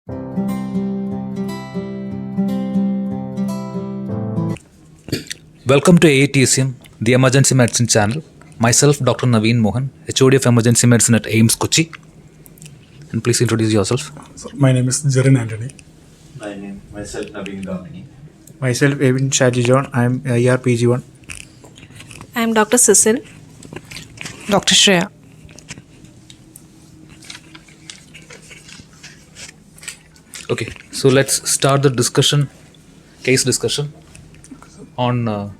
Welcome to AETCM, the Emergency Medicine channel. Myself, Dr. Naveen Mohan, HOD of Emergency Medicine at AIMS Kochi. And please introduce yourself. So, my name is Jaren Anthony. Myself, Naveen Gamini. Myself, Evin Shaji John. I am ERPG1. I am Dr. Cecil. Dr. Shreya. Okay, so let's start the case discussion on a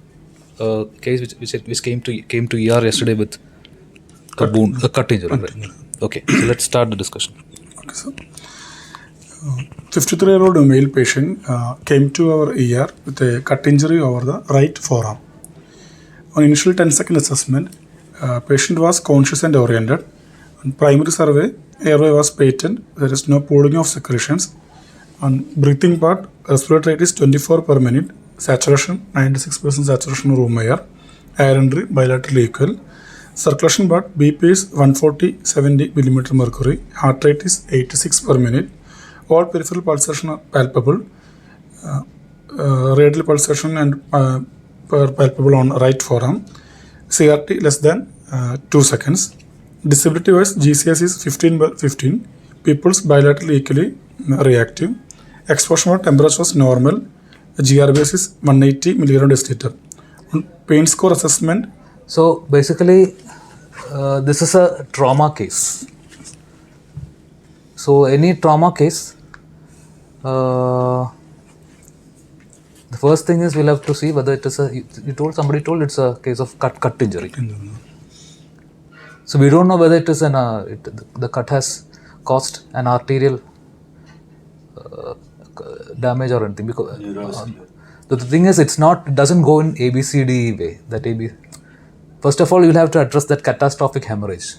case which came to ER yesterday with a cut injury. Right? Okay, so let's start the discussion. Okay, so 53-year-old male patient came to our ER with a cut injury over the right forearm. On initial 10-second assessment, patient was conscious and oriented. On primary survey, airway was patent. There is no pooling of secretions. On breathing part, respiratory rate is 24 per minute. Saturation, 96% saturation room air. Air entry, bilaterally equal. Circulation part, BP is 140/70 mm mercury. Heart rate is 86 per minute. All peripheral pulsation are palpable. Radial pulsation and palpable on right forearm. CRT less than 2 seconds. Disability wise, GCS is 15/15. Pupils bilaterally equally reactive. Exposure temperature was normal. GRBS is 180 mg/dL. On pain score assessment. So basically, this is a trauma case. So any trauma case, the first thing is we'll have to see whether it is somebody told it's a case of cut injury. So we don't know whether it is the cut has caused an arterial damage or anything, because the thing is it doesn't go in ABCDE way. First of all, you'll have to address that catastrophic hemorrhage.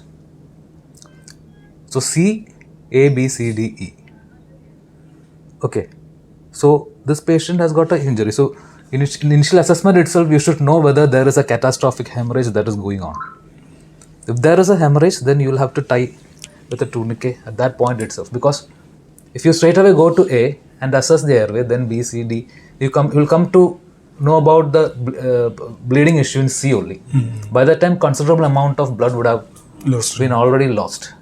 So C, A, B, C, D, E. Okay. So this patient has got an injury. So in initial assessment itself, you should know whether there is a catastrophic hemorrhage that is going on. If there is a hemorrhage, then you will have to tie with a tourniquet at that point itself. Because if you straight away go to A and assess the airway, then B, C, D, you will come to know about the bleeding issue in C only. By that time, considerable amount of blood would have been already lost.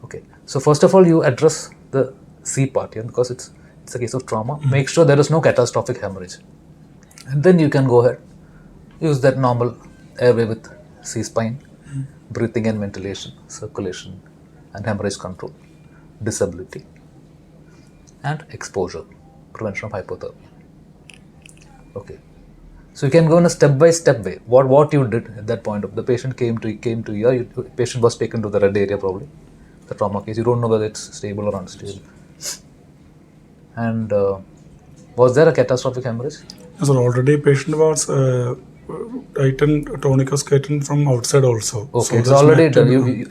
Okay. So first of all, you address the C part here, because it's a case of trauma. Make sure there is no catastrophic hemorrhage. And then you can go ahead, use that normal airway with C-spine, breathing and ventilation, circulation and hemorrhage control, disability and exposure, prevention of hypothermia. Okay. So you can go in a step-by-step way. What you did at that point, the patient came to ER, patient was taken to the red area probably, the trauma case. You don't know whether it's stable or unstable. And was there a catastrophic hemorrhage? Yes, sir, already patient was tonic was taken from outside also. Okay, so it's already done.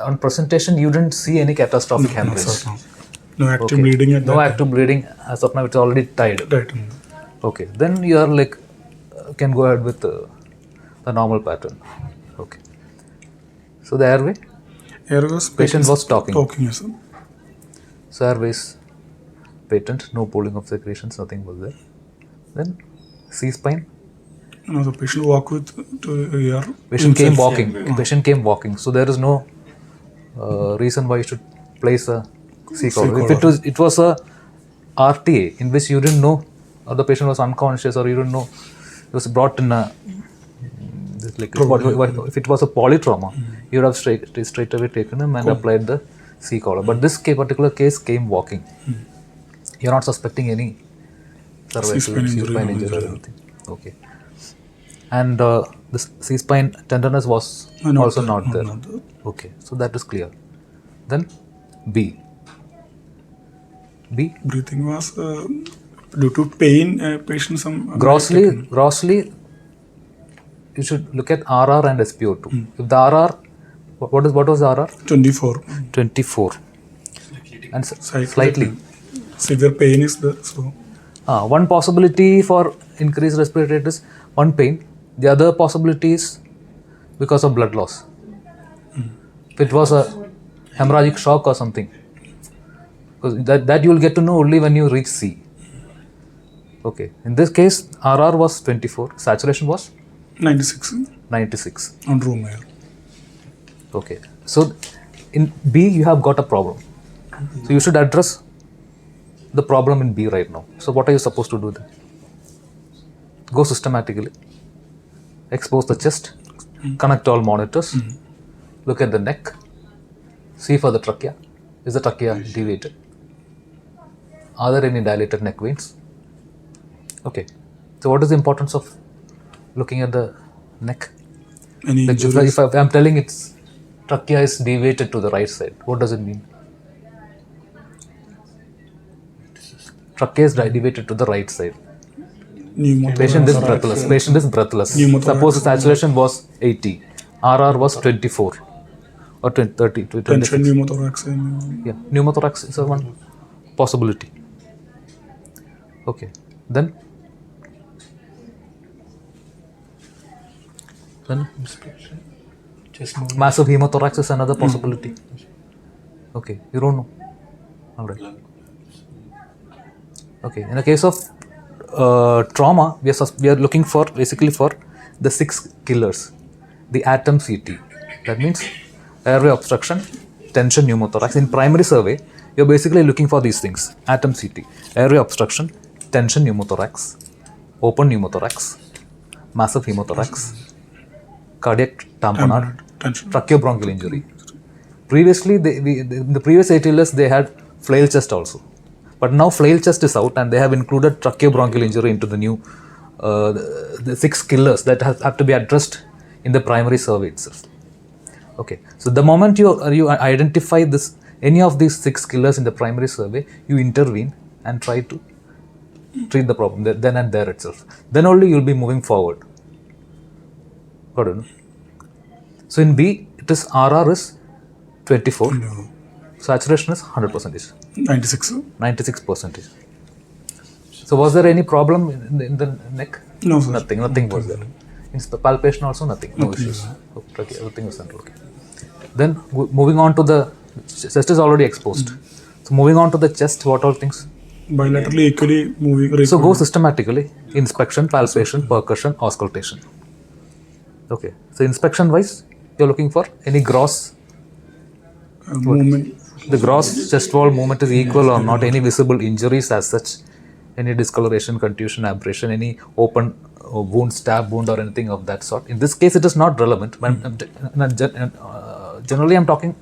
On presentation, you didn't see any catastrophic hemorrhage. No active bleeding at No active bleeding. As of now, it's already tied. Okay, then you are can go ahead with the normal pattern. Okay. So the airway? Patient was talking. Yes, sir. So airway is patent, no pooling of secretions, nothing was there. Then C-spine? No, the patient walked to ER. Patient came walking. Patient came walking. So there is no reason why you should place a C-collar. If it was a RTA in which you didn't know, or the patient was unconscious, or you didn't know, it was brought in if it was a polytrauma, you would have straight away taken him and applied the C-collar. But this particular case came walking. You're not suspecting any cervical C-spine injury or anything. Okay. And this C-spine tenderness was also not there. Okay, so that is clear. Then B. Breathing was due to pain. Patient some grossly. You should look at RR and SpO2. If the RR, what was the RR? 24. 24. And slightly. Severe pain is there. So one possibility for increased respiratory rate is one pain. The other possibility is because of blood loss. If it was a hemorrhagic shock or something, Because that you will get to know only when you reach C. Okay. In this case, RR was 24, saturation was 96 96. on room air. Okay. So in B, you have got a problem. So you should address the problem in B right now. So what are you supposed to do then? Go systematically. Expose the chest. Connect all monitors. Look at the neck. See for the trachea. Is the trachea deviated? Are there any dilated neck veins? Okay. So what is the importance of looking at the neck? Any Like injuries? if I'm telling it's trachea is deviated to the right side, what does it mean? Trachea is deviated to the right side. Patient is breathless. Patient is breathless. Suppose the saturation was 80, RR was 24 or 20, 30 to 26. Tension pneumothorax. Yeah, pneumothorax is one possibility. Okay, then massive hemothorax is another possibility. Okay, you don't know. All right. Okay, in the case of trauma, we are looking for basically for the 6 killers, the atom CT. That means airway obstruction, tension, pneumothorax. In primary survey, you're basically looking for these things: atom CT, airway obstruction, tension, pneumothorax, open pneumothorax, massive hemothorax, cardiac tamponade, tracheobronchial injury. Previously, in the previous ATLS, they had flail chest also. But now flail chest is out and they have included tracheobronchial injury into the new the 6 killers that have to be addressed in the primary survey itself. Okay, so the moment you identify any of these 6 killers in the primary survey, you intervene and try to treat the problem then and there itself. Then only you will be moving forward. Got it? So in B, it is RR is 24. No. Saturation is 100%. 96. 96%. So was there any problem in the neck? No, sir. Nothing was there. In palpation also nothing, no issues. Okay, everything was central. Okay. Then moving on to the chest is already exposed. So moving on to the chest, what all things? Bilaterally equally moving. So go systematically: inspection, palpation, percussion, auscultation. Okay. So inspection wise, you're looking for any gross movement. the gross chest wall movement is equal or not, any visible injuries as such, any discoloration, contusion, abrasion, any open wound, stab wound or anything of that sort. In this case, it is not relevant. But generally, I'm talking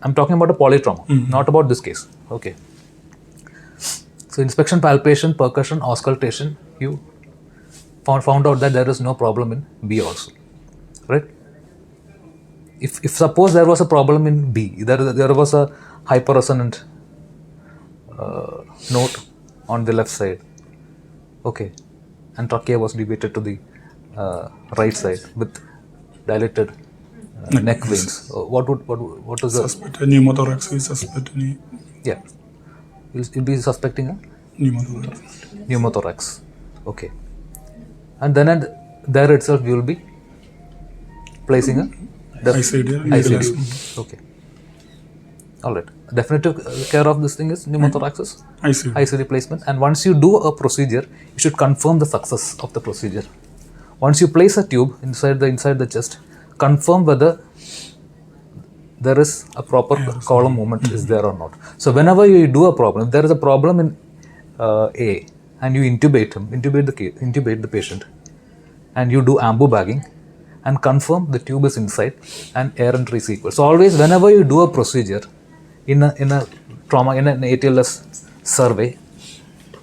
about a polytrauma, not about this case. Okay. So inspection, palpation, percussion, auscultation, you found out that there is no problem in B also, right? If suppose there was a problem in B, there was a hyperresonant note on the left side, okay, and trachea was deviated to the right side with dilated neck veins. What is the Suspect pneumothorax. We suspect any yeah? You'll be suspecting a pneumothorax. pneumothorax, okay, and then there itself you will be placing a ICD. Okay. All right. Definitive care of this thing is pneumothorax is ICD placement. And once you do a procedure, you should confirm the success of the procedure. Once you place a tube inside the chest, confirm whether there is a proper column movement is there or not. So whenever you do a problem, if there is a problem in A and you intubate the patient, and you do ambu bagging, and confirm the tube is inside and air entry is equal. So always whenever you do a procedure in a trauma, in an ATLS survey,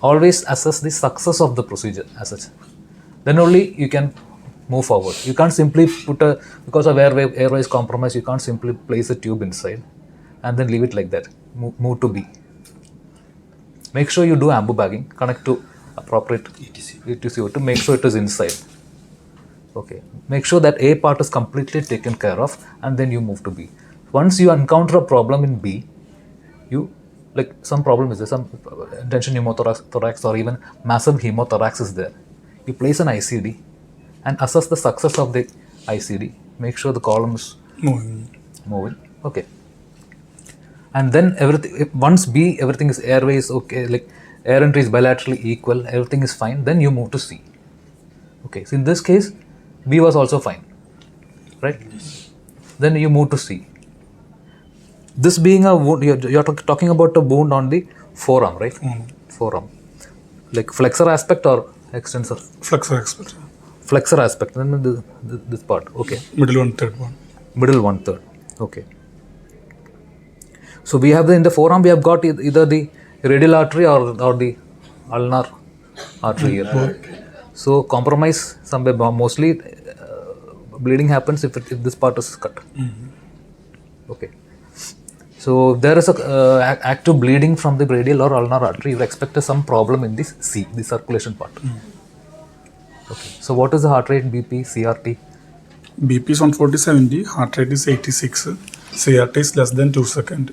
always assess the success of the procedure as such. Then only you can move forward. You can't simply because of airway is compromised, you can't simply place a tube inside and then leave it like that. Move to B. Make sure you do ambu bagging, connect to appropriate ETCO to make sure it is inside. Okay. Make sure that A part is completely taken care of and then you move to B. Once you encounter a problem in B, some problem is there, some tension pneumothorax or even massive hemothorax is there. You place an ICD and assess the success of the ICD. Make sure the column is moving. Okay. And then once B, everything is airway is okay, like air entry is bilaterally equal, everything is fine, then you move to C. Okay, so in this case, B was also fine, right? Then you move to C. This being a wound, you're talking about a wound on the forearm, right? Forearm. Like flexor aspect or extensor? Flexor aspect. Flexor aspect, then this part, okay. Middle one, third one. Middle 1/3, okay. So we have in the forearm, we have got either the radial artery or the ulnar artery here. So compromise somewhere, mostly bleeding happens if this part is cut. Okay. So there is a active bleeding from the radial or ulnar artery. You expect some problem in this C, the circulation part. Okay. So what is the heart rate, BP, CRT? BP is 140/70, heart rate is 86, CRT is less than 2 seconds.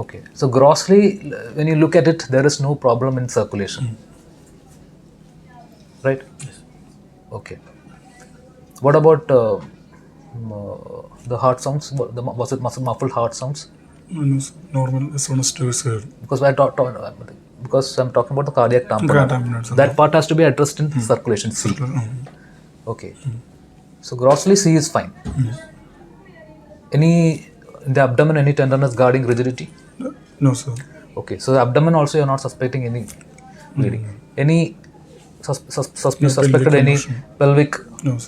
Okay. So grossly, when you look at it, there is no problem in circulation. Right? Yes. Okay. What about the heart sounds? Was it muffled heart sounds? Normal as soon as 2 is heard. Because because I'm talking about the cardiac tamponade. That part has to be addressed in circulation C. Okay. So grossly C is fine. Any in the abdomen, any tenderness, guarding, rigidity? No, sir. Okay. So the abdomen also you're not suspecting any bleeding. Any suspected any pelvic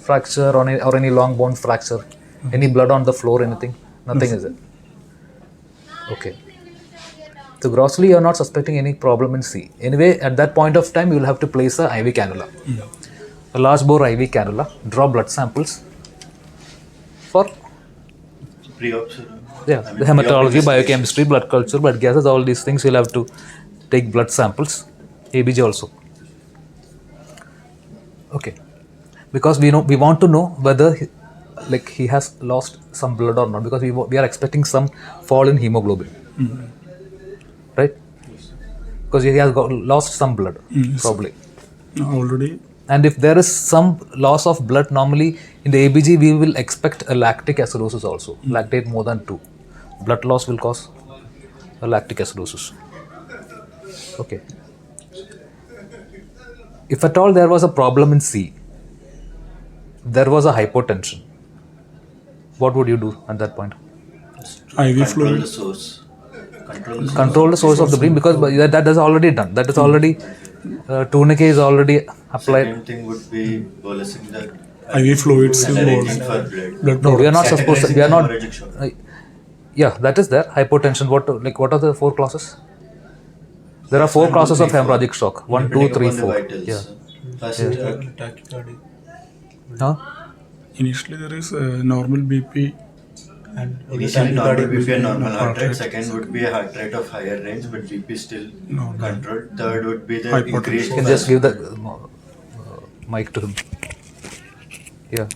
fracture or any long bone fracture? Any blood on the floor? Anything? Nothing is it? Okay. So grossly you're not suspecting any problem in C. Anyway, at that point of time you will have to place a IV cannula. A large bore IV cannula, draw blood samples for the hematology, biochemistry, blood culture, blood gases, all these things you'll have to take blood samples, ABG also. Okay. Because we want to know whether he has lost some blood or not, because we are expecting some fall in hemoglobin. Right? Because he has lost some blood, probably. Already. And if there is some loss of blood, normally in the ABG we will expect a lactic acidosis also. Lactate more than 2. Blood loss will cause a lactic acidosis. Okay. If at all there was a problem in C, there was a hypotension, what would you do at that point? IV fluid. Control the source of the bleeding, because that is already done. That is already tourniquet is already applied. Second thing would be bolusing the IV fluids. blood. No, we are not supposed to. We are not. Yeah, that is there. Hypotension. What are the 4 clauses? There are 4 clauses of hemorrhagic shock. 1, 2, 3, 4. Yeah. Huh? Initially there is normal BP. Initially normal BP and normal heart rate. Second would be a heart rate of higher range, but BP still controlled. Third would be the increased. You can just give the mic to him. Yeah.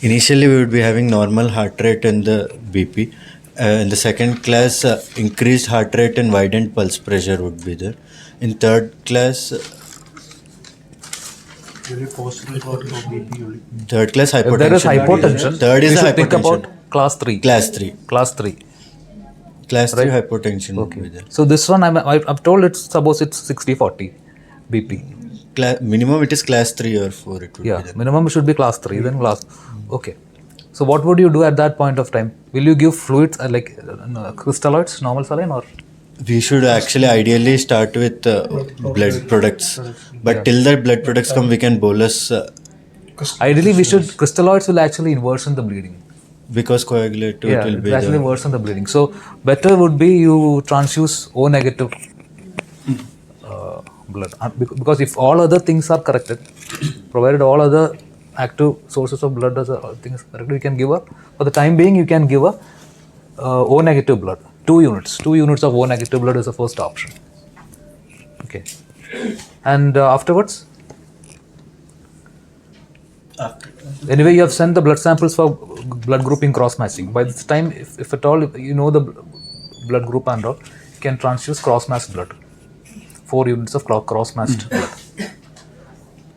Initially, we would be having normal heart rate and the BP. In the second class, increased heart rate and widened pulse pressure would be there. In third class, third class hypotension. If there is hypotension, Third is we should hypotension. think about class 3. Class 3. Class 3. Class 3 hypotension would be Okay. there. So this one, I've told suppose it's 60/40 BP. Minimum it is class 3 or 4 it would be Yeah, there. minimum should be class 3, then class. Okay. So what would you do at that point of time? Will you give fluids crystalloids, normal saline, or? We should actually ideally start with blood products. But till the blood products come, we can bolus. Ideally, crystalloids will actually worsen the bleeding. Because coagulative it will be actually worsen the bleeding. So better would be you transfuse O negative blood. Because if all other things are corrected, provided all other active sources of blood things corrected, you can give for the time being, you can give O negative blood. 2 units. 2 units of O negative blood is the first option. Okay. And afterwards? Anyway, you have sent the blood samples for blood grouping cross matching. By this time, if at all you know the blood group and all, you can transfuse cross matched blood. 4 units of cross matched blood.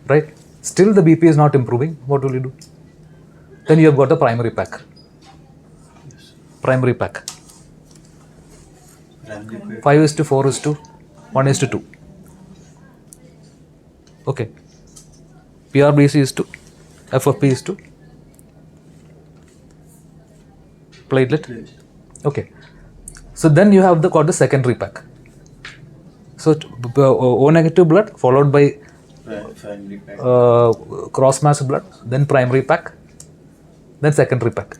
Right? Still the BP is not improving. What will you do? Then you have got the primary pack. primary pack. Primary pack. 5:4:1:2. Okay. PRBC is to FFP is to platelet. Okay. So then you have got the secondary pack. So O negative blood followed by Primary pack. cross match blood, then primary pack, then secondary pack.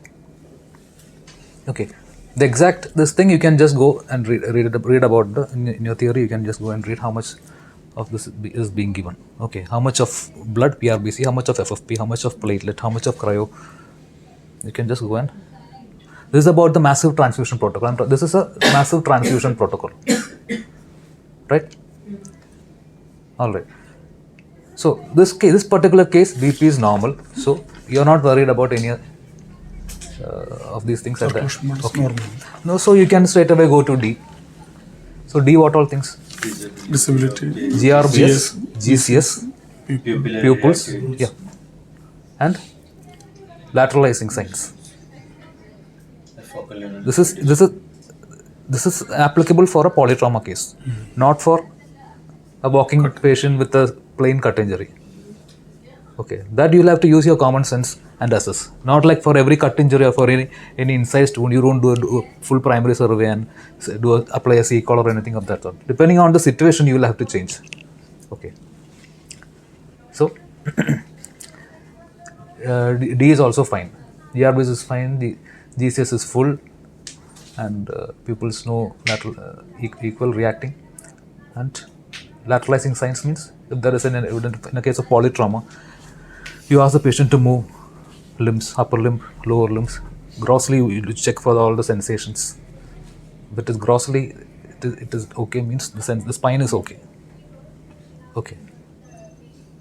Okay. The exact this thing you can just go and read about in your theory. You can just go and read how much of this is being given. Okay, how much of blood PRBC, how much of FFP, how much of platelet, how much of cryo. You can just go and this is about the massive transfusion protocol. This is a massive transfusion protocol, right? All right. So this particular case, BP is normal. So you are not worried about any of these things. Circulation is normal. No, so you can straight away go to D. So D, what all things? Disability. GRBS, GCS, pupils, yeah, and lateralizing signs. This is applicable for a polytrauma case, not for a walking patient with a plain cut injury. Okay, that you'll have to use your common sense and assess. Not like for every cut injury or for any incised wound, you don't do a full primary survey and apply a C-call or anything of that sort. Depending on the situation, you will have to change. Okay. So D is also fine. GRBS is fine. The GCS is full, and pupils no lateral equal reacting, and lateralizing signs means if there is an evident in a case of polytrauma, you ask the patient to move limbs, upper limb, lower limbs. Grossly, you check for all the sensations. If it is grossly, it is okay, means the spine is okay. Okay.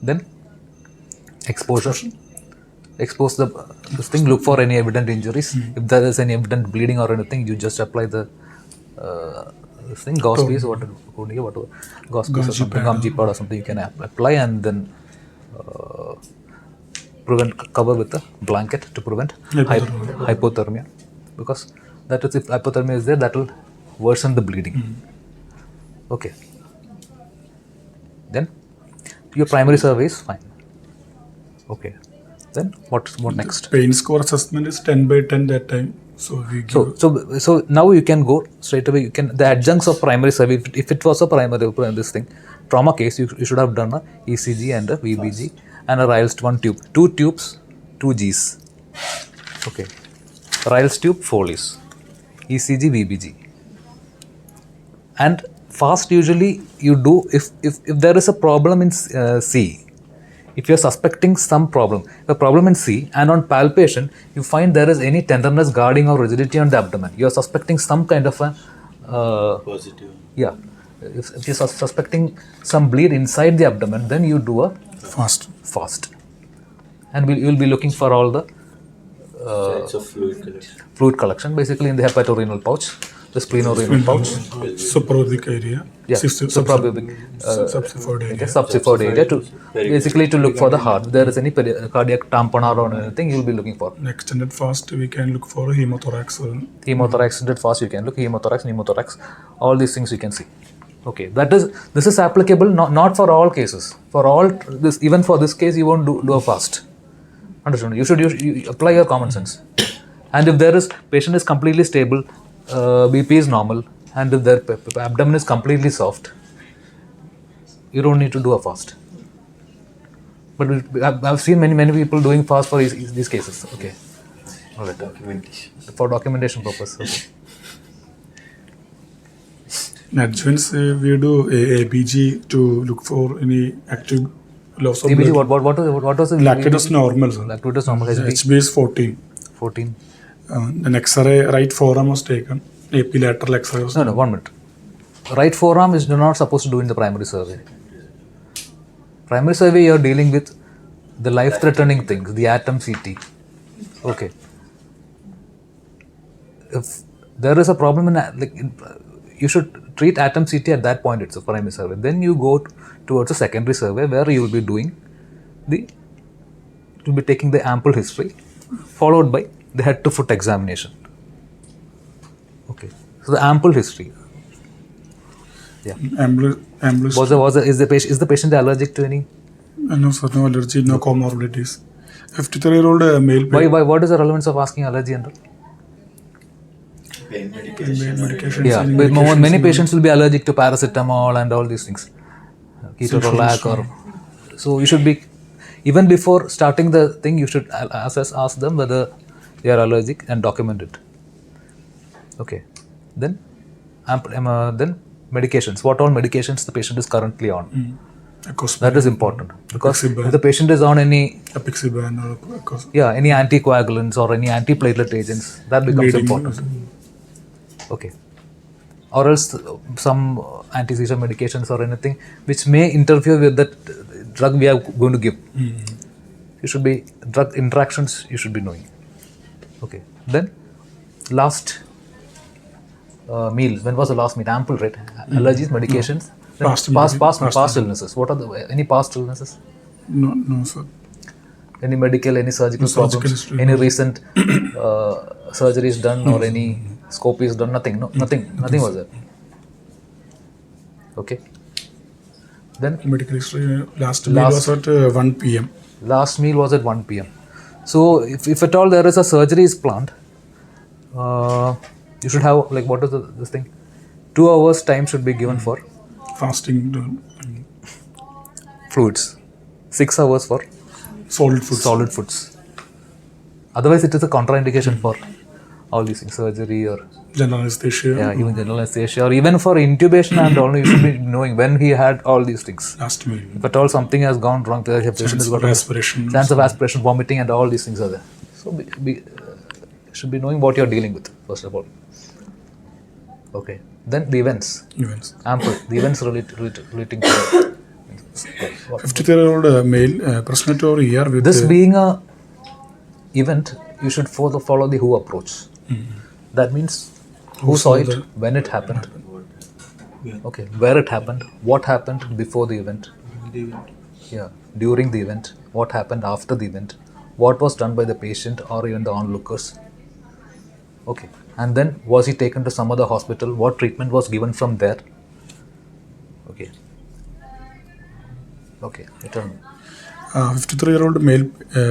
Then exposure. Expose this thing, look for any evident injuries. If there is any evident bleeding or anything, you just apply the this thing, gauze piece, whatever, gauze piece or something, gummy pad or something, you can apply and then cover with a blanket to prevent hypothermia. Because that is, if hypothermia is there, that will worsen the bleeding. Okay. Then your primary survey is fine. Okay. Then what next? Pain score assessment is 10 by 10 that time. So we give so now you can go straight away. You can the adjuncts of primary survey. If it was a primary this thing trauma case, you should have done a ECG and a VBG and a Ryle's 1 tube, 2 tubes, 2 Gs. Okay, Ryle's tube, Foley's, ECG, VBG, and fast usually you do if there is a problem in C. If you are suspecting some problem, a problem in C, and on palpation you find there is any tenderness, guarding or rigidity on the abdomen, you are suspecting some kind of a Positive. yeah. If you are suspecting some bleed inside the abdomen, then you do a fast. And you will be looking for all the Sites of fluid collection. Basically in the hepatorenal pouch, the splenorenal pouch, Suprapubic area. yeah, suprapubic, Subsiphoid area. subsiphoid area, to basically to look for the heart. If there is any cardiac tamponade or anything, you will be looking for. Extended fast, we can look for hemothorax. Hemothorax, did fast, you can look hemothorax, pneumothorax, all these things you can see. Okay, this is applicable not for all cases. For all this, even for this case, you won't do a fast. Understand? You apply your common sense. And if there is patient is completely stable, BP is normal, and if their abdomen is completely soft, you don't need to do a fast. But I've seen many people doing fast for these cases. Okay, all right. Documentation. For documentation purpose. Okay. In adjuvants, we do a ABG to look for any active loss of ABG, blood. what was the Lactatus normal, sir. Lactatus normal, HB is 14. 14. An X-ray right forearm was taken. AP lateral X-ray was No, 1 minute. Right forearm is you're not supposed to do in the primary survey. Primary survey, you're dealing with the life-threatening things, the atom CT. Okay. If there is a problem you should treat atom CT at that point. It's a primary survey. Then you go towards a secondary survey where you will be doing taking the ample history, followed by the head to foot examination. So the ample history. Yeah. Ambulance. Is the patient allergic to any? No, sir, no allergy, no comorbidities. 53-year-old male. Why? What is the relevance of asking allergy and all? Pain medication. Medications. Yeah, but many patients will be allergic to paracetamol and all these things. Ketorolac or so you should be even before starting the thing you should ask them whether they are allergic and document it. Okay, then medications. What all medications the patient is currently on? That is important because if the patient is on any Apixaban or any anticoagulants or any antiplatelet agents, that becomes important. Okay. Or else some anti-seizure medications or anything which may interfere with that drug we are going to give. You should be, drug interactions you should be knowing. Okay. Then last meal. When was the last meal? Ample, right? Allergies, medications. Past illnesses. What are any past illnesses? No, sir. Any medical, any surgical problems? Any recent surgeries done or any scope is done? Nothing. No, nothing was there. Okay. Then Medical history. Last meal was at 1 p.m. Last meal was at 1 p.m. So if at all there is a surgery is planned, you should have like what is this thing? 2 hours time should be given for Fasting. fluids. 6 hours for Solid foods. Otherwise, it is a contraindication for all these things, surgery or general anesthesia. Yeah, even general anesthesia or even for intubation and all. You should be knowing when he had all these things. Last meal. If at all something has gone wrong, the patient has got aspiration. Chance of aspiration, vomiting, and all these things are there. So should be knowing what you are dealing with first of all. Okay. Then the events. Ample. The events relating to 53-year-old male, presented over here with this being a event, you should follow the who approach. That means who saw it, when it happened, okay, where it happened, what happened before the event, during the event, what happened after the event, what was done by the patient or even the onlookers. Okay, and then was he taken to some other hospital? What treatment was given from there? Okay, return. 53-year-old male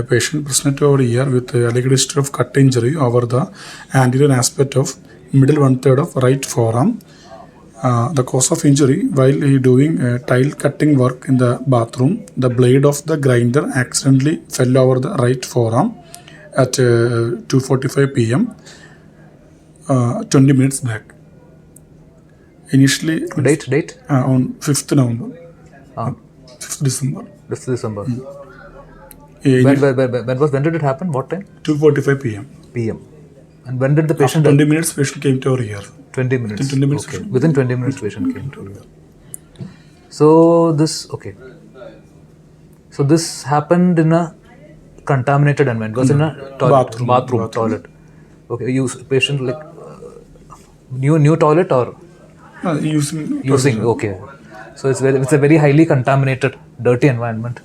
patient presented over here with alleged history of cut injury over the anterior aspect of middle 1/3 of right forearm. The cause of injury, while he doing tile cutting work in the bathroom, the blade of the grinder accidentally fell over the right forearm at 2:45 p.m. 20 minutes back. Initially, Date? On 5th November. 5th December. This December. When did it happen? What time? 2:45 p.m. And when did the patient? 20 minutes, patient came to over here. 20 minutes. Within 20 minutes. Okay. Within 20 minutes, patient came to here. So this happened in a contaminated environment. It was in a bathroom, toilet. Okay, patient like new toilet or using. Okay. So it's a very highly contaminated, dirty environment,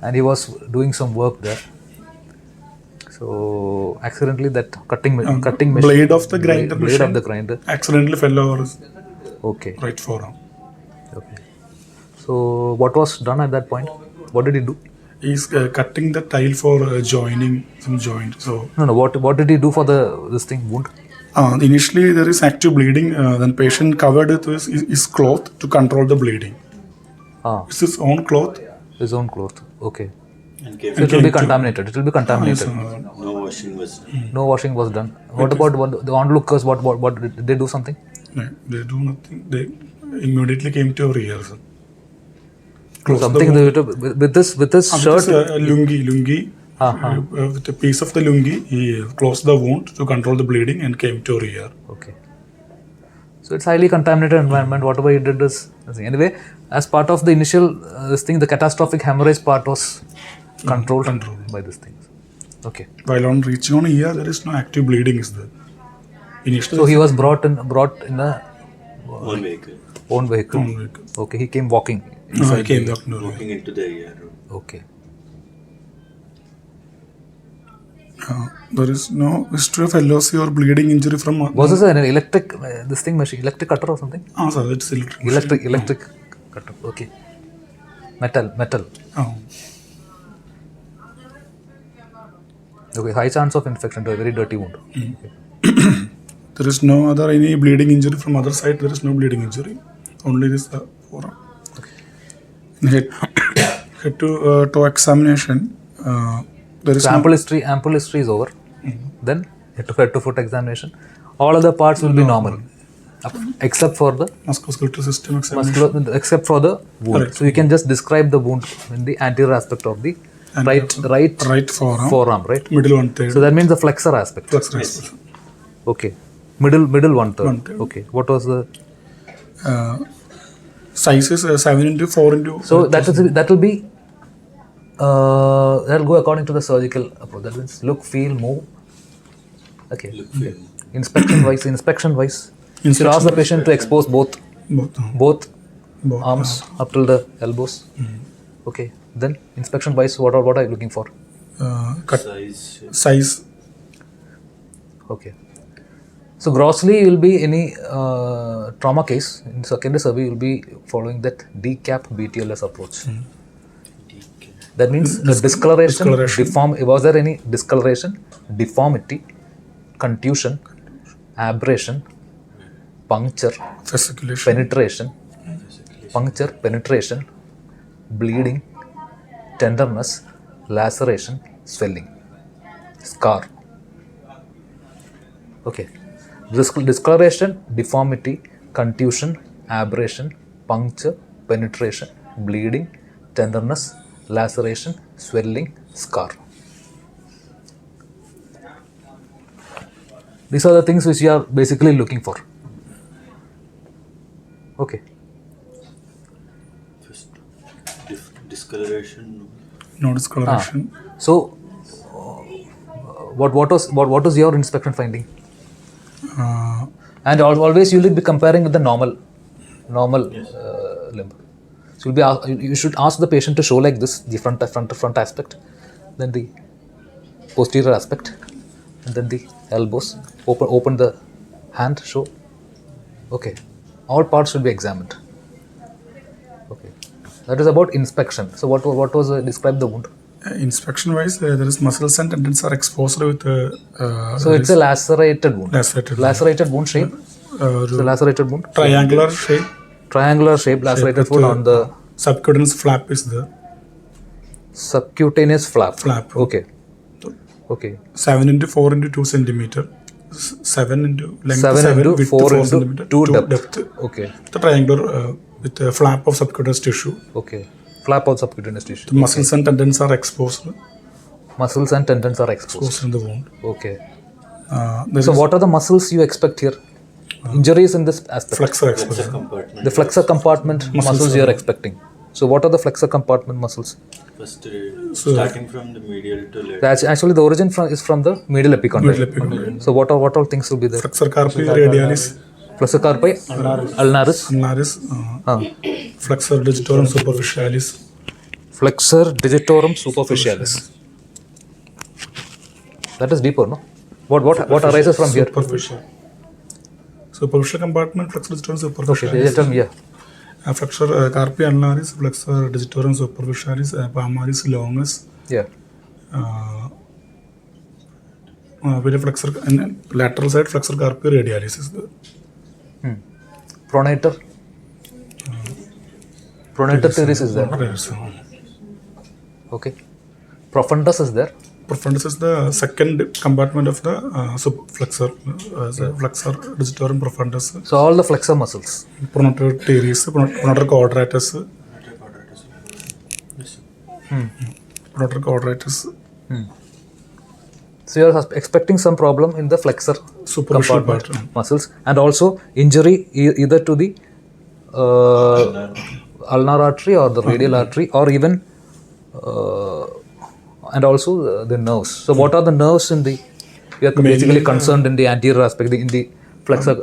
and he was doing some work there. So accidentally that cutting machine, blade of the grinder accidentally fell over his right forearm. Okay. So what was done at that point? What did he do? He's cutting the tile for joining some joint. So no. What did he do for this wound? Initially, there is active bleeding. Then patient covered it with his cloth to control the bleeding. It's his own cloth. His own cloth. Okay. So it will be contaminated. No washing was done. No washing was done. What about the onlookers? What did they do something? No, they do nothing. They immediately came to our ears. Something with this shirt. Lungi. With a piece of the lungi, he closed the wound to control the bleeding and came to our ear. Okay. So it's highly contaminated environment. Whatever he did is anyway. As part of the initial the catastrophic hemorrhage part was controlled by this thing. Okay. While on reaching on ear, there is no active bleeding. Is there? Initially, so he was brought in a own vehicle. Okay. He came walking. He came walking into the ear. Okay. There is no history of LOC or bleeding injury from. Was this an electric this thing machine, electric cutter or something? Sir, it's electric. Electric cutter. Okay. Metal. Oh. Okay. High chance of infection to a very dirty wound. There is no other any bleeding injury from other side. There is no bleeding injury. Only this forearm. In head to toe examination. There is So ample history is over. Then head to foot examination. All other parts will be normal, except for the musculoskeletal system examination. except for the wound. Correct. So you can just describe the wound in the anterior aspect of the right forearm, right? Middle 1/3. So that means the flexor aspect. Flexor aspect. Okay. Middle 1/3. 1/3. Okay. What was the Size is 7x4x. So that will be that'll go according to the surgical approach. That means look, feel, move. Okay. Inspection wise, you should ask the patient to expose both arms up till the elbows. Okay. Then inspection wise, what are you looking for? Size. Okay. So grossly, you will be any trauma case in secondary survey. You will be following that DCAP BTLS approach. That means discoloration. Was there any discoloration, deformity, contusion, abrasion, puncture, penetration, bleeding, tenderness, laceration, swelling, scar. Okay. Discoloration, deformity, contusion, abrasion, puncture, penetration, bleeding, tenderness, laceration, swelling, scar. These are the things which you are basically looking for. Okay. Discoloration. No discoloration. So, what was your inspection finding? And always you will be comparing with the normal limb. So you should ask the patient to show like this, the front aspect, then the posterior aspect, and then the elbows. Open the hand, show. Okay, all parts should be examined. Okay, that is about inspection. So what was describe the wound? Inspection wise, there is muscles and tendons are exposed with. So it's a lacerated wound. Lacerated wound shape. It's a lacerated wound. Triangular shape. Lacerated wound on the subcutaneous flap is there. Subcutaneous flap. Okay. 7x4x2 centimeter. 7 into length. 7 into width 4 centimeter. into 2 depth. Okay. The triangular with a flap of subcutaneous tissue. Okay. Flap of subcutaneous tissue. The muscles and tendons are exposed. Muscles and tendons are exposed in the wound. Okay. So what are the muscles you expect here? Injuries in this aspect? Flexor compartment. The flexor compartment muscles you are expecting. So what are the flexor compartment muscles? First, starting from the medial to lateral. That's actually the origin is from the medial epicondyle. So what all things will be there? Flexor carpi radialis. Flexor carpi ulnaris. Flexor digitorum superficialis. Flexor digitorum superficialis. That is deeper, no? What arises from here? Superficial compartment, flexor digitorum superficialis. Okay, tell me, yeah. Flexor carpi ulnaris, flexor digitorum superficialis, palmaris longus. Yeah. With flexor and lateral side, flexor carpi radialis is there. Pronator teres is there. Okay. Profundus is there. Profundus is the second compartment of the flexor digitorum profundus. So all the flexor muscles. Pronator teres, pronator quadratus. Pronator quadratus. So you are expecting some problem in the flexor compartment muscles, and also injury either to the ulnar artery or the radial artery, or even and also the nerves. So what are the nerves in the? We are basically concerned in the anterior aspect, in the flexor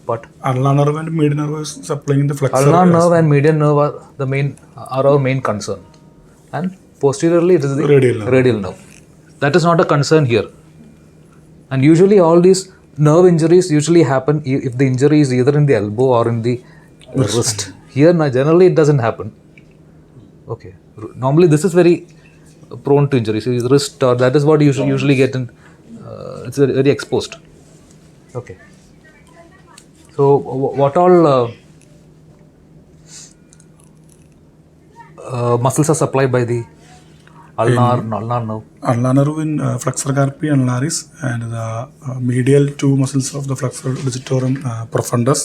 part. Ulnar nerve and median nerve is supplying the flexor. Ulnar nerve and median nerve are our main concern, and posteriorly it is the radial nerve. that is not a concern here. And usually all these nerve injuries usually happen if the injury is either in the elbow or in the wrist. Here generally it doesn't happen. Okay. Normally this is very prone to injuries. Wrist, or that is what you usually get in. It's very, very exposed. Okay. So what all muscles are supplied by the ulnar nerve? Ulnar nerve in flexor carpi ulnaris and the medial two muscles of the flexor digitorum profundus.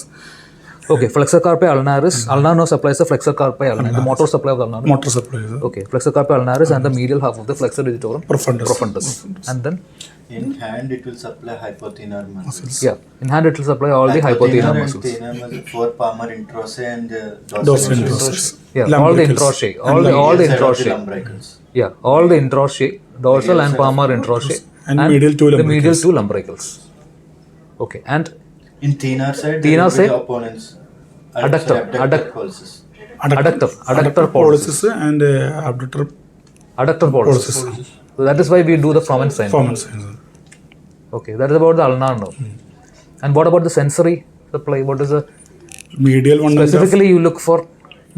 Okay, flexor carpi ulnaris. Ulnar nerve supplies the flexor carpi ulnaris. The motor supply of the ulnar nerve. Motor supply. Okay, flexor carpi ulnaris and the medial half of the flexor digitorum Profundus. And then In hand, it will supply hypothenar muscles. yeah, in hand it will supply all the hypothenar muscles. Thenar muscle, four palmar introssei and Dorsal dorsal introssei. Yeah, all the introssei, all the introssei. lumbricals. Yeah, all the introssei, dorsal and palmar introssei, And medial two the medial lumbricals. two lumbricals. Okay, and In thenar side, Thenar there will be side, the opponents. adductor pulses. adductor pollicis, and abductor adductor pollicis. So that is why we do the Froment sign. performance. Sensor. Okay, that is about the ulnar nerve. And what about the sensory supply? What is the Medial one and a half. specifically you look for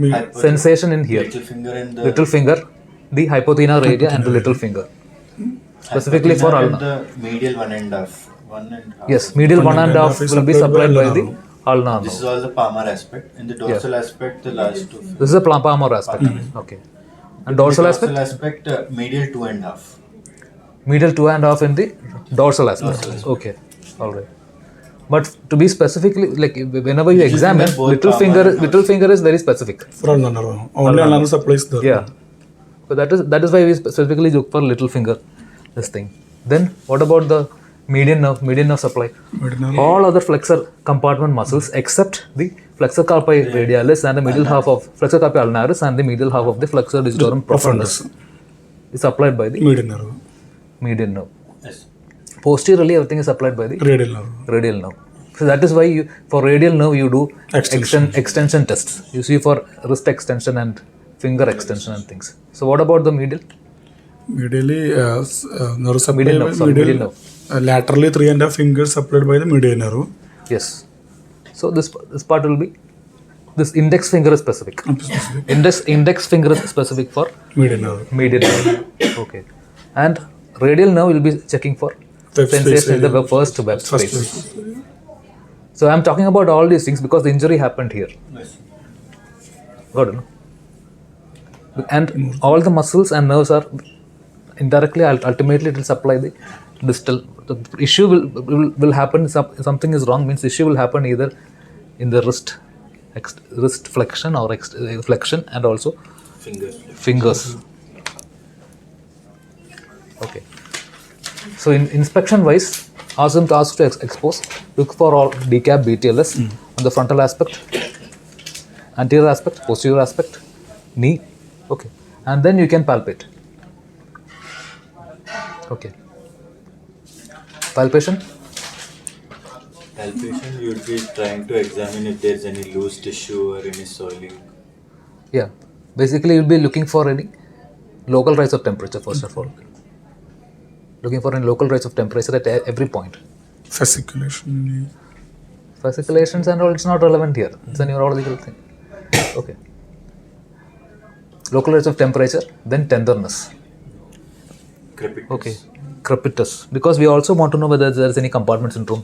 Me- sensation in here? Little finger and the Little finger, the hypothenar area and the little finger. Specifically for hypothenar and ulnar. the medial 1.5. Yes, medial one and a half is will be supplied by the ulnar This is nerve. all the palmar aspect. In the dorsal aspect, the last two. This is the palmar aspect. Okay. And dorsal aspect? Medial 2.5. Medial 2.5 in the dorsal aspect. Okay. All right. But to be specifically, like whenever you examine, finger, both little finger is very specific. For ulnar nerve. Only ulnar nerve supplies the. Yeah. So that is why we specifically look for little finger, this thing. Then what about the median nerve supply? Medial nerve. All other flexor compartment muscles except the flexor carpi radialis and the middle half of flexor carpi ulnaris and the medial half of the flexor digitorum profundus is supplied by the Medial nerve. median nerve. Yes. Posteriorly, everything is supplied by the Radial nerve. radial nerve. So that is why for radial nerve you do Extension. extension tests. You see for wrist extension and finger extension and things. So what about the medial? Medially, nerve supply Medial by nerve, sorry, medial nerve. Laterally 3.5 fingers supplied by the medial nerve. Yes. So this part will be this index finger is specific. Index finger is specific for Medial nerve. median nerve. Okay. And radial nerve will be checking for Web space sensation in the area. first web First space. So I am talking about all these things because the injury happened here. Yes. Got it? No? And all the muscles and nerves are indirectly, ultimately it will supply the distal. The issue will happen, something is wrong means issue will happen either in the wrist flexion or flexion and also fingers. Okay. So in inspection wise, ask them to expose, look for all decap BTLS on the frontal aspect, anterior aspect, posterior aspect, knee. Okay. And then you can palpate. Okay. Palpation. Palpation, you would be trying to examine if there is any loose tissue or any soiling. Yeah. Basically, you'll be looking for any local rise of temperature first of all. Looking for any local rise of temperature at every point. Fasciculation. Fasciculations and all, it's not relevant here. It's a neurological thing. Okay. Local rise of temperature, then tenderness. Crepitus. Okay. Crepitus. Because we also want to know whether there is any compartment syndrome,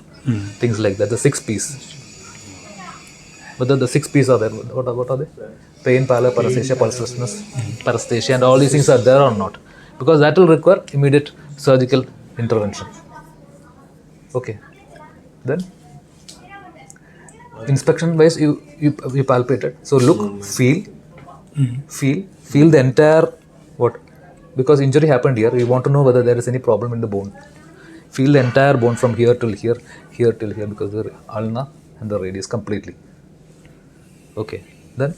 things like that. The 6 P's. Whether the 6 P's are there. What are they? Pain, pallor, paresthesia, pulselessness, paresthesia, and all these things are there or not. Because that will require immediate surgical intervention. Okay. Then inspection wise, you palpate it. So look, feel the entire what? Because injury happened here, we want to know whether there is any problem in the bone. Feel the entire bone from here till here, here till here, because the ulna and the radius completely. Okay. Then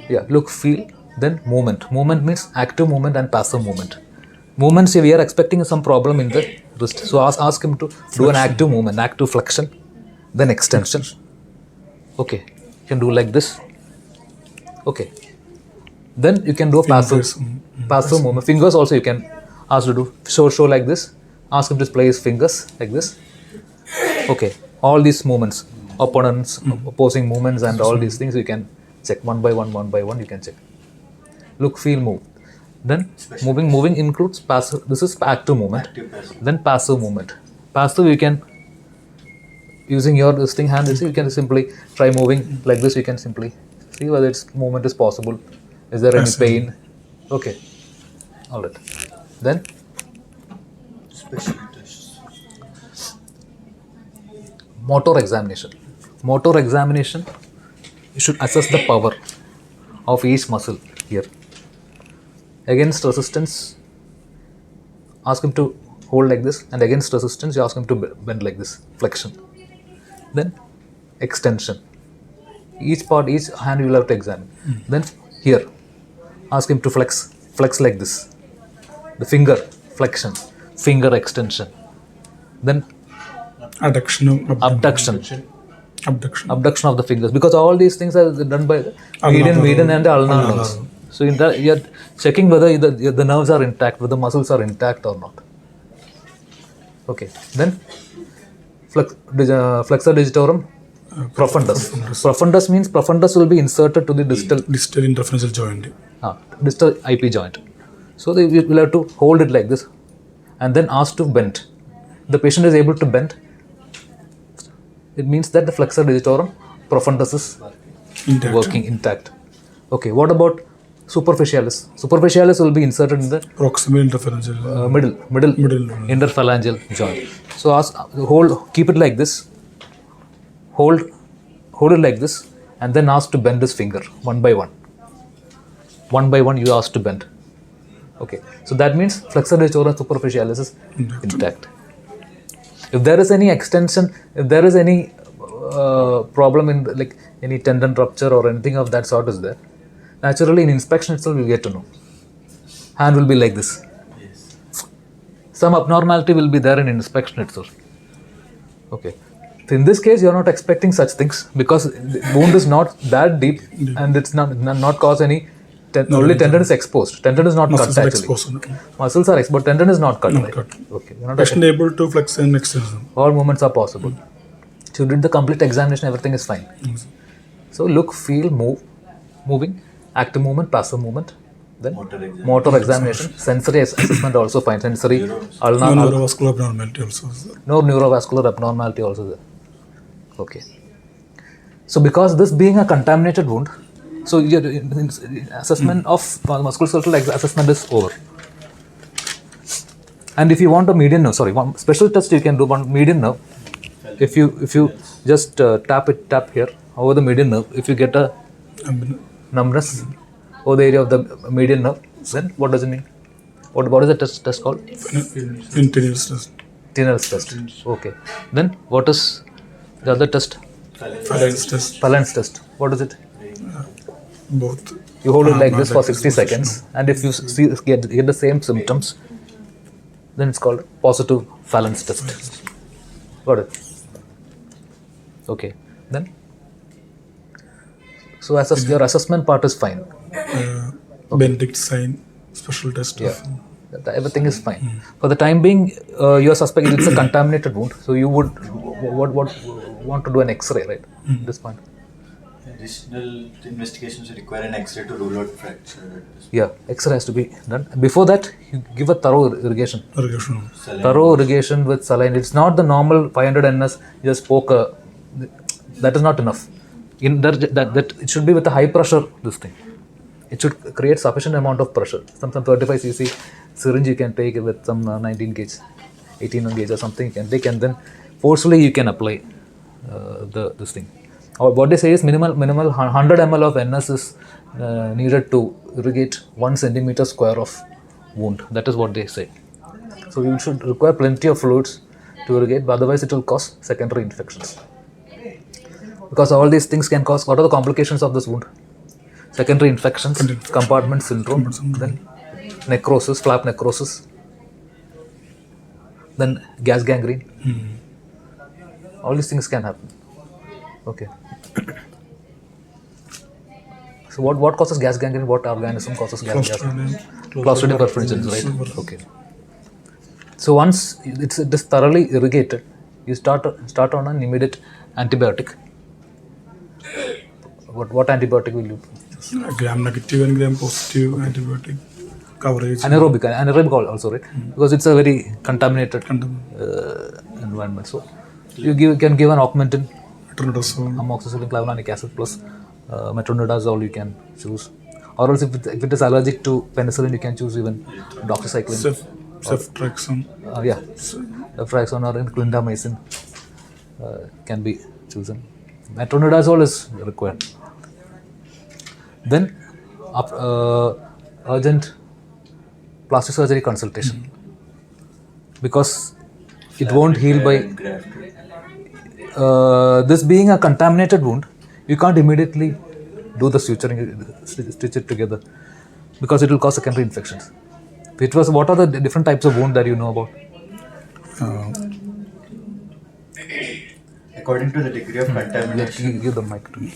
yeah, look, feel, then movement. Movement means active movement and passive movement. Movements, we are expecting some problem in the wrist. So ask him to do an active movement, active flexion, then extension. Okay. You can do like this. Okay. Then you can do a passive movement. Fingers also you can ask to do show like this. Ask him to play his fingers like this. Okay, all these movements, opponents, opposing movements, and all these things you can check one by one. You can check. Look, feel, move. Then moving includes passive. This is active movement. Then passive movement. Passive you can using your resting hand. You can simply try moving like this. You can simply see whether its movement is possible. Is there any pain? Okay, all right. Then Special tests. motor examination. Motor examination, you should assess the power of each muscle here. Against resistance, ask him to hold like this, and against resistance, you ask him to bend like this, flexion. Then extension. Each hand you will have to examine. Then here, ask him to flex like this. The finger flexion, finger extension. Then Adduction. abduction of the fingers, because all these things are done by the median and the ulnar nerves. So in that, you are checking whether the nerves are intact, whether the muscles are intact or not. Okay. Then flexor digitorum profundus. Profundus means profundus will be inserted to the distal interferential joint. distal IP joint. So you will have to hold it like this, and then ask to bend. The patient is able to bend. It means that the flexor digitorum profundus is working intact. Okay, what about superficialis? Superficialis will be inserted in the Proximal interferential. middle interphalangeal joint. So keep it like this. Hold it like this, and then ask to bend his finger one by one. One by one, you ask to bend. Okay, so that means flexor digitorum superficialis is intact. If there is any extension, if there is any problem in like any tendon rupture or anything of that sort is there, naturally in inspection itself you get to know. Hand will be like this. Some abnormality will be there in inspection itself. Okay. So in this case, you are not expecting such things because the wound is not that deep and it's not cause any. Only tendon is exposed. Tendon is not cut actually. Muscles are exposed. Tendon is not cut. Okay. Patient able to flex and extend. All movements are possible. So you did the complete examination. Everything is fine. So look, feel, moving, active movement, passive movement. Then motor examination. Sensory assessment also fine. Sensory. Ulnar. No neurovascular abnormality also is there. No neurovascular abnormality also there. Okay. So because this being a contaminated wound, so your assessment of musculoskeletal assessment is over. And if you want a median nerve, one special test you can do one median nerve. If you just tap here over the median nerve, if you get a numbness over the area of the median nerve, then what does it mean? What is the test called? Tetanus test. Tetanus test. Okay. Then what is the other test? Phalanx test. Phalanx test. What is it? Both. You hold it like this for 60 seconds, and if you get the same symptoms, then it's called positive phalanx test. Got it? Okay. Then, so your assessment part is fine. Benedict sign, special test. Yeah. Everything is fine. For the time being, you are suspecting it's a contaminated wound, so you would want to do an X-ray, right? At this point. Additional investigations require an X-ray to rule out fracture. Yeah, X-ray has to be done. Before that, you give a thorough irrigation. Thorough irrigation with saline. It's not the normal 500 NS, you just poke that is not enough. That it should be with a high pressure, this thing. It should create sufficient amount of pressure. Some 35 cc syringe you can take with some 19 gauge, 18 gauge or something you can take, and then forcefully you can apply this thing. What they say is minimal 100 ml of NS is needed to irrigate 1 centimeter square of wound. That is what they say. So you should require plenty of fluids to irrigate, but otherwise it will cause secondary infections. Because all these things can cause, what are the complications of this wound? Secondary infections, compartment syndrome, then necrosis, flap necrosis, then gas gangrene. All these things can happen. Okay. So what causes gas gangrene? What organism causes gas gangrene? Clostridium perfringens, right? Okay. So once it is thoroughly irrigated, you start on an immediate antibiotic. What antibiotic will you? Gram negative and gram positive antibiotic coverage. Anaerobic also, right? Because it's a very contaminated environment. So you can give an augmentin, amoxicillin clavulanic acid plus metronidazole you can choose. Or else if it is allergic to penicillin, you can choose even doxycycline. Ceftriaxone. Ceftriaxone or clindamycin can be chosen. Metronidazole is required. Then urgent plastic surgery consultation, because it won't heal by this being a contaminated wound. You can't immediately do the suturing, stitch it together, because it will cause secondary infections. What are the different types of wound that you know about? According to the degree of contamination. Give the mic to me.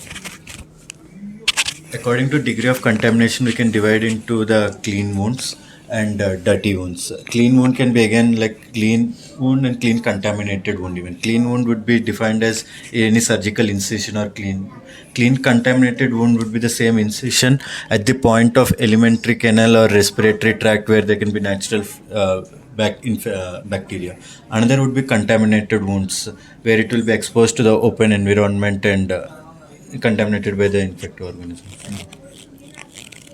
According to degree of contamination, we can divide into the clean wounds and dirty wounds. Clean wound can be again like clean wound and clean contaminated wound. Even clean wound would be defined as any surgical incision or clean. Clean contaminated wound would be the same incision at the point of alimentary canal or respiratory tract where there can be natural bacteria. Another would be contaminated wounds where it will be exposed to the open environment and contaminated by the infected organism.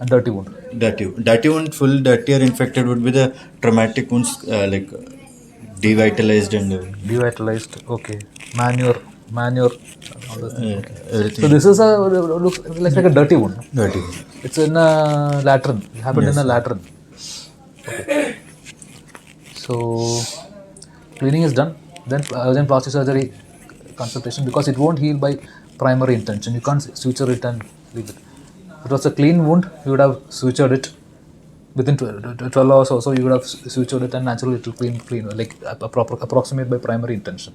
And dirty wound. Dirty wound, full dirty or infected would be the traumatic wounds like devitalized and Devitalized, okay. Manure, all those things. everything. So this is looks like a dirty wound. Dirty wound. It's in a latrine. It happened in a latrine. Okay. So cleaning is done. Then urgent plastic surgery consultation, because it won't heal by primary intention. You can't suture it and leave it. If it was a clean wound, you would have sutured it within 12 hours or so. You would have sutured it and naturally it will clean like approximate by primary intention.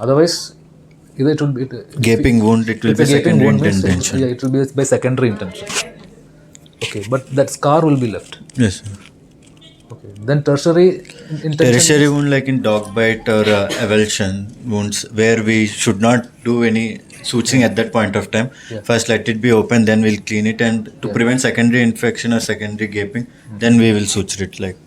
Otherwise, either it will be Gaping wound, it will be secondary intention. It will be by secondary intention. Okay, but that scar will be left. Yes. Okay, then tertiary intention. Tertiary wound like in dog bite or avulsion wounds where we should not do any suturing at that point of time. Yeah. First let it be open, then we'll clean it, and to prevent secondary infection or secondary gaping, then we will suture it like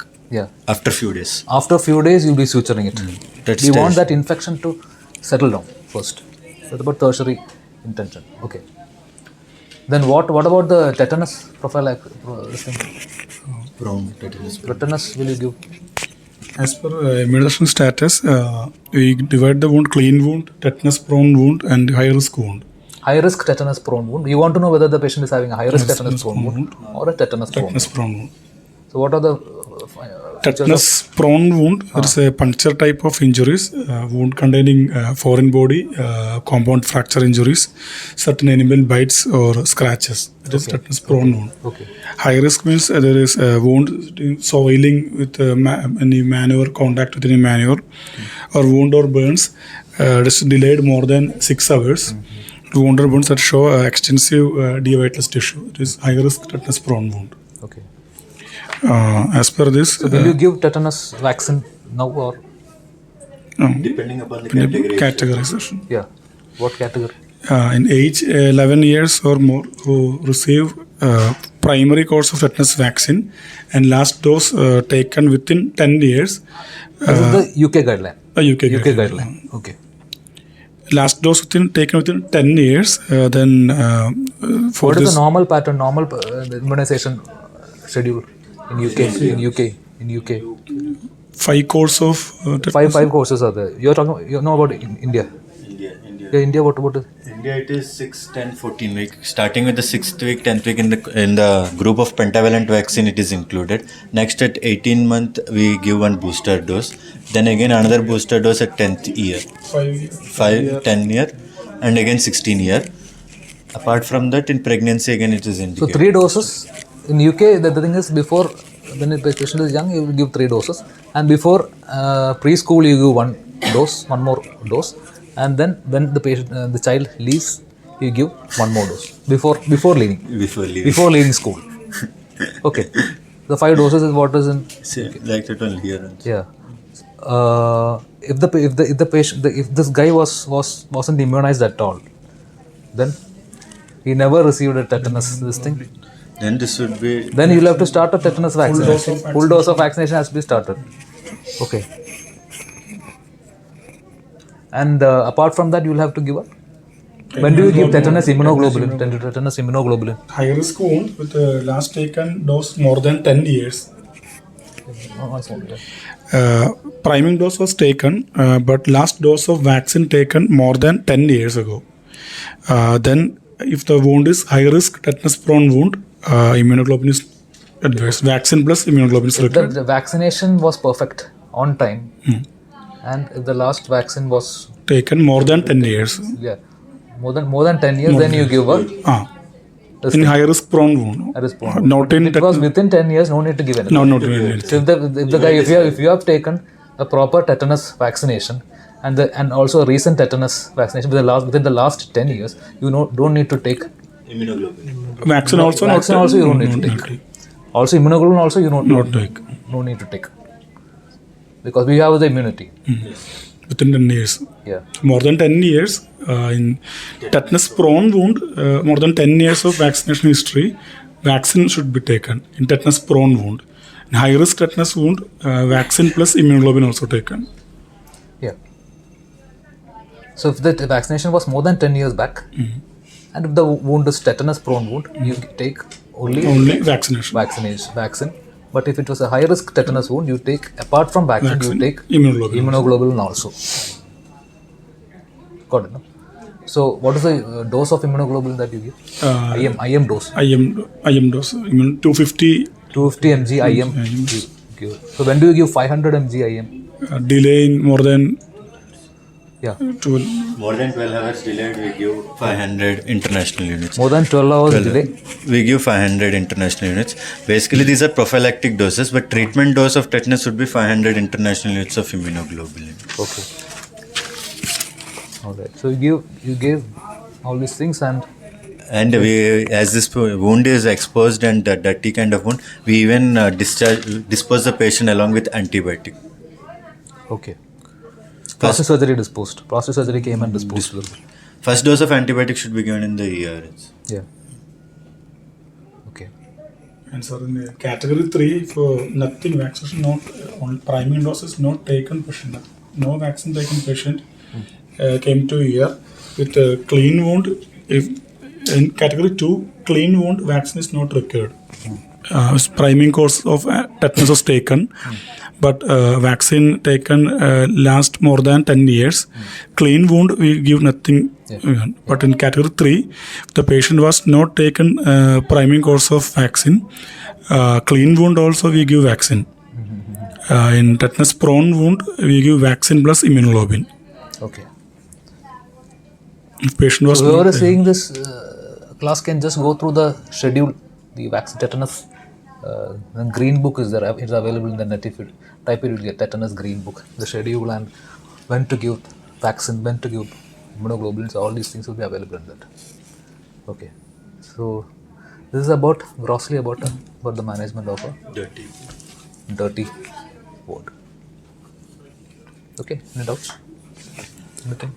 after few days. After few days you'll be suturing it. That's We want that infection to settle down first. That's about tertiary intention. Okay. Then what about the tetanus prophylaxis? Tetanus will you give? As per immunization status, we divide the wound: clean wound, tetanus prone wound, and high risk wound. High risk tetanus prone wound. You want to know whether the patient is having a high risk tetanus prone wound or a tetanus prone wound. So what are the tetanus prone wound? There is a puncture type of injuries, wound containing foreign body, compound fracture injuries, certain animal bites or scratches. That is tetanus prone wound. Okay. High risk means there is a wound soiling with any manure, contact with any manure, or wound or burns. It is delayed more than 6 hours. Wound or burns that show extensive devitalized tissue. It is high risk tetanus prone wound. Okay. As per this, So will you give tetanus vaccine now or? Depending upon the categorization. Yeah. What category? In age 11 years or more who receive primary course of tetanus vaccine and last dose taken within 10 years. This is the UK guideline. UK guideline. Okay. Last dose taken within 10 years. Then for what this, is the normal pattern, immunization schedule in UK? 5 course of five courses are there. You know about India. Yeah, India. What is? India, it is 6, 10, 14 week. Starting with the 6th week, 10th week in the group of pentavalent vaccine, it is included. Next, at 18 month, we give one booster dose. Then again another booster dose at 10th year. 10 year, and again 16 year. Apart from that, in pregnancy again it is indicated. So 3 doses. In UK, the thing is before when the patient is young, you will give 3 doses, and before preschool you give 1 more dose, and then when the patient, the child leaves you give one more dose before leaving. Before leaving. Before leaving school. Okay. The 5 doses is what is in. Like that only here. Also. Yeah. If the patient if this guy wasn't immunized at all, then he never received a tetanus this thing. Then this would be. Then you'll have to start a tetanus vaccination. Full dose of vaccination has to be started. Okay. And apart from that, you'll have to give up. When do you give tetanus immunoglobulin? Tetanus immunoglobulin. High risk wound with last taken dose more than 10 years. Priming dose was taken, but last dose of vaccine taken more than 10 years ago. Then, if the wound is high risk tetanus prone wound, immunoglobulin is advised. Vaccine plus immunoglobulin is required. The vaccination was perfect on time, and if the last vaccine was Taken more than 10 years. more than 10 years, then you give a In high risk prone wound. Not in if it was within 10 years, no need to give anything. No, not really. So if the guy, if you have taken a proper tetanus vaccination and also a recent tetanus vaccination within the last 10 years, you don't need to take Immunoglobulin. Vaccine also not vaccine also you don't need to take. Also immunoglobulin also you Not take. no need to take, because we have the immunity. Within 10 years. Yeah. More than 10 years in tetanus prone wound, more than 10 years of vaccination history, vaccine should be taken in tetanus prone wound. In high risk tetanus wound, vaccine plus immunoglobulin also taken. Yeah. So if the vaccination was more than 10 years back, and if the wound is tetanus prone wound, you take only Vaccination. vaccine. But if it was a high risk tetanus wound, you take, apart from vaccine, you take immunoglobulin also. Got it, no? So what is the dose of immunoglobulin that you give? IM dose. IM dose. 250. 250 mg IM. You give. So when do you give 500 mg IM? Delay in more than 12. More than 12 hours delayed, we give 500 international units. More than 12 hours delay? We give 500 international units. Basically, these are prophylactic doses, but treatment dose of tetanus would be 500 international units of immunoglobulin. Okay. All right. So you gave all these things, and we, as this wound is exposed and dirty kind of wound, we even dispose the patient along with antibiotic. okay. Plastic surgery disposed. Plastic surgery came and disposed. First dose of antibiotic should be given in the ER. Yeah. Okay. And so in category 3, for nothing vaccination, not on priming doses not taken patient, no vaccine taken patient came to ER with a clean wound. If in category 2, clean wound vaccine is not required. Priming course of tetanus was taken, but vaccine taken last more than 10 years. Clean wound we give nothing. But in category 3, the patient was not taken priming course of vaccine. Clean wound also we give vaccine. In tetanus prone wound we give vaccine plus immunoglobulin. Okay. If patient was So whoever is seeing this class can just go through the schedule, the vaccine tetanus. The green book is there. It's available in the net. If you type it, you'll get tetanus green book. The schedule and when to give vaccine, when to give immunoglobulins. All these things will be available in that. Okay. So this is grossly about the management of a dirty ward. Okay. Any doubts? Anything?